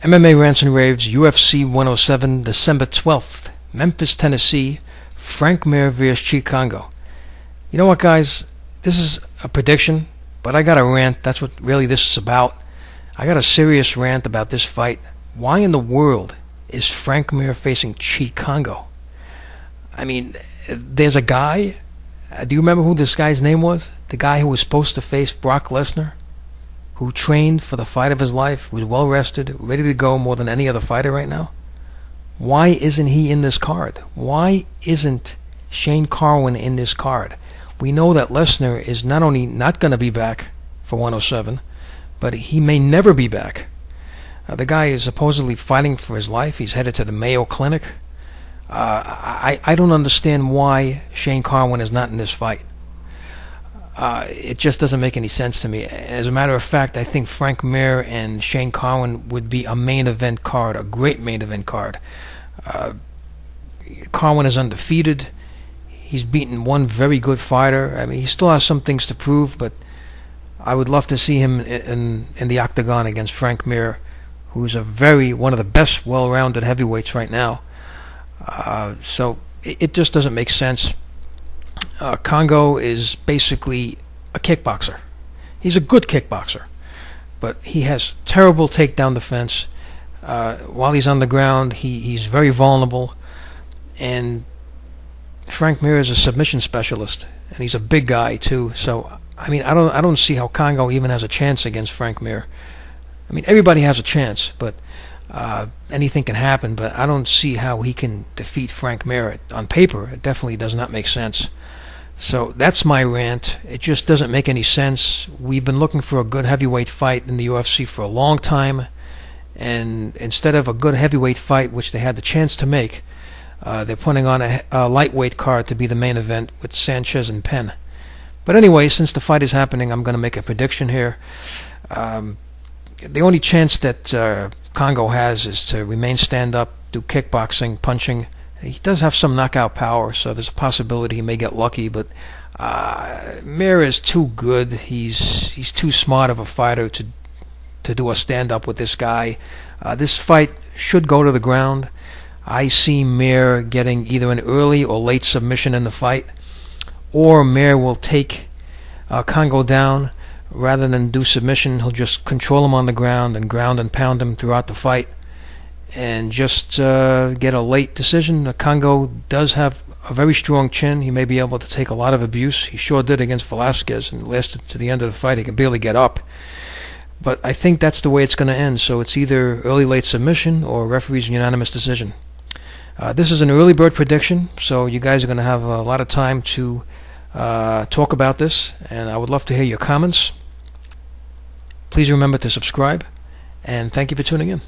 MMA Rants and Raves, UFC 107, December 12th, Memphis, Tennessee, Mir vs Cheick Kongo. You know what, guys? This is a prediction, but I got a rant. That's what really this is about. I got a serious rant about this fight. Why in the world is Mir facing Cheick Kongo? I mean, there's a guy. Do you remember who this guy's name was? The guy who was supposed to face Brock Lesnar, who trained for the fight of his life, was well rested, ready to go more than any other fighter right now. Why isn't he in this card? Why isn't Shane Carwin in this card? We know that Lesnar is not only not going to be back for 107, but he may never be back. The guy is supposedly fighting for his life. He's headed to the Mayo Clinic. I don't understand why Shane Carwin is not in this fight. It just doesn't make any sense to me. As a matter of fact, I think Mir and Shane Carwin would be a main event card, a great main event card. Carwin is undefeated. He's beaten one very good fighter. I mean, he still has some things to prove, but I would love to see him in the octagon against Mir, who's one of the best well-rounded heavyweights right now. So it just doesn't make sense. Kongo is basically a kickboxer. He's a good kickboxer, but he has terrible takedown defense. While he's on the ground, he's very vulnerable. And Mir is a submission specialist, and he's a big guy too. So I mean, I don't see how Kongo even has a chance against Mir. I mean, everybody has a chance, but anything can happen. But I don't see how he can defeat Mir. On paper, it definitely does not make sense. So that's my rant. It just doesn't make any sense. We've been looking for a good heavyweight fight in the UFC for a long time, and instead of a good heavyweight fight, which they had the chance to make, they're putting on a lightweight card to be the main event with Sanchez and Penn. But anyway, since the fight is happening, I'm going to make a prediction here. The only chance that Kongo has is to remain stand-up, do kickboxing, punching. He does have some knockout power, so there's a possibility he may get lucky, but Mir is too good. He's too smart of a fighter to do a stand-up with this guy. This fight should go to the ground. I see Mir getting either an early or late submission in the fight, or Mir will take Kongo down. Rather than do submission, he'll just control him on the ground and pound him throughout the fight, and just get a late decision. Kongo does have a very strong chin. He may be able to take a lot of abuse. He sure did against Velasquez, and lasted to the end of the fight. He could barely get up. But I think that's the way it's going to end. So it's either early late submission or referee's unanimous decision. This is an early bird prediction, so you guys are going to have a lot of time to talk about this, and I would love to hear your comments. Please remember to subscribe, and thank you for tuning in.